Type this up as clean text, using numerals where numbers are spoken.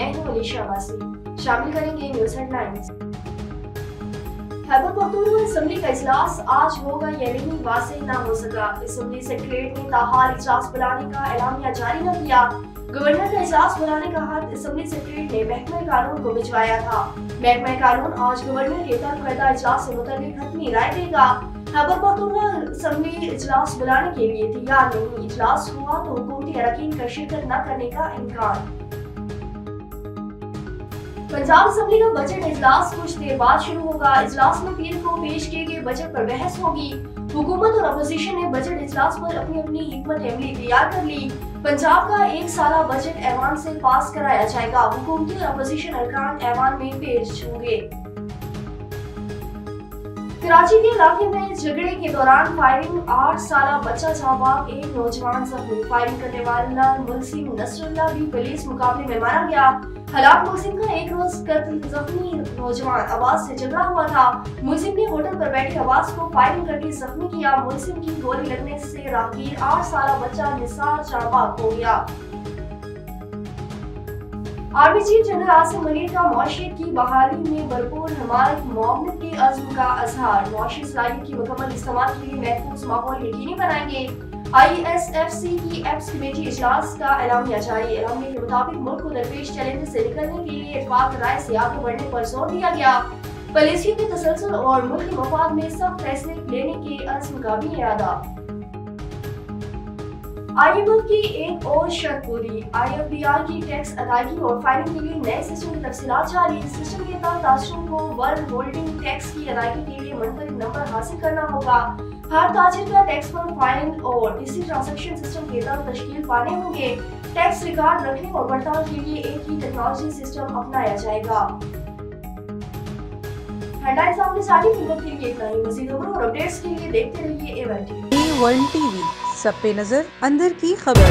मैं हूं अलीशा अब्बासी। शामिल करेंगे news headlines. Khyber Pakhtunkhwa assembly का इजलास आज होगा या नहीं वाज़ेह न हो सका। असेंबली सेक्रेटरी ने ताहाल इजलास बुलाने का एलामिया जारी न किया। गवर्नर का इजलास बुलाने का हाथ असेंबली सेक्रेटरी ने महकमा कानून को भिजवाया था। महकमा कानून आज गवर्नर के तलब करदा इजलास से मुतल्लिक हतमी राय देगा। खैबर पख्तूनख्वा असेंबली इजलास बुलाने के लिए तैयार नहीं। इजलास हुआ तो हुकूमती अरकान का शिरकत न करने का इनकार। पंजाब असेंबली का बजट इजलास कुछ देर बाद शुरू होगा। इजलास में पीर को पेश किए गए बजट पर बहस होगी। हुकूमत और अपोजिशन ने बजट इजलास पर अपनी अपनी हिकमत अमली तैयार कर ली। पंजाब का एक साला बजट ऐवान से पास कराया जाएगा। हुकूमती और अपोजिशन अरकान ऐवान में पेश होंगे। कराची के इलाके में झगड़े के दौरान फायरिंग, 8 साला बच्चा जाबाज, एक नौजवान जख्मी। फायरिंग करने वाला मुलसिम नसरुल्लाह भी पुलिस मुकाबले में मारा गया। हलाक मुलसिम का एक रोज कत्ल, जख्मी नौजवान अब्बास से झगड़ा हुआ था। मुलसिम ने होटल पर बैठे अब्बास को फायरिंग करके जख्मी किया। मुलसिम की गोली लगने से राहगीर 8 साला बच्चा निसार जाबाज हो गया। Army chief general Asim Munir का मौशियत की बहाली में भरपूर हमायत मुआवनत के अज़्म का अजहार। मुआशी सलाहियत की मुकम्मल इस्तेमाल के लिए महफूज माहौल यकीनी बनाएंगे। ISFC की एप्स कमेटी इजलास का एलामिया जारी। एलामिया के मुताबिक मुल्क को दरपेश चैलेंज से निकलने के लिए इत्तेफाक राय से आगे बढ़ने पर जोर दिया गया। पॉलिसी के तसलसल और मुल्की मफाद में सख्त फैसले लेने के अज़्म का भी इरादा। IMF की एक और शर्त पूरी। IFBR की टैक्स अदायगी और फाइलिंग के लिए नए सिस्टम की तफसीलात जारी। सिस्टम के तहत ताजरों को वर्ल्ड होल्डिंग टैक्स की अदायगी के लिए मुनफरिद नंबर हासिल करना होगा। हर ताजिर का टैक्स पर फाइलिंग और इसी ट्रांजैक्शन सिस्टम के तहत तश्कील पाने होंगे। टैक्स रिकॉर्ड रखने और पड़ताल के लिए एक ही टेक्नोलॉजी सिस्टम अपनाया जाएगा। हेडलाइंस आपने सारी खबरों के लिए इतना ही। मज़ीद खबरों और अपडेट्स के लिए देखते रहिए A1 TV। A1 TV, सब पे नजर, अंदर की खबर।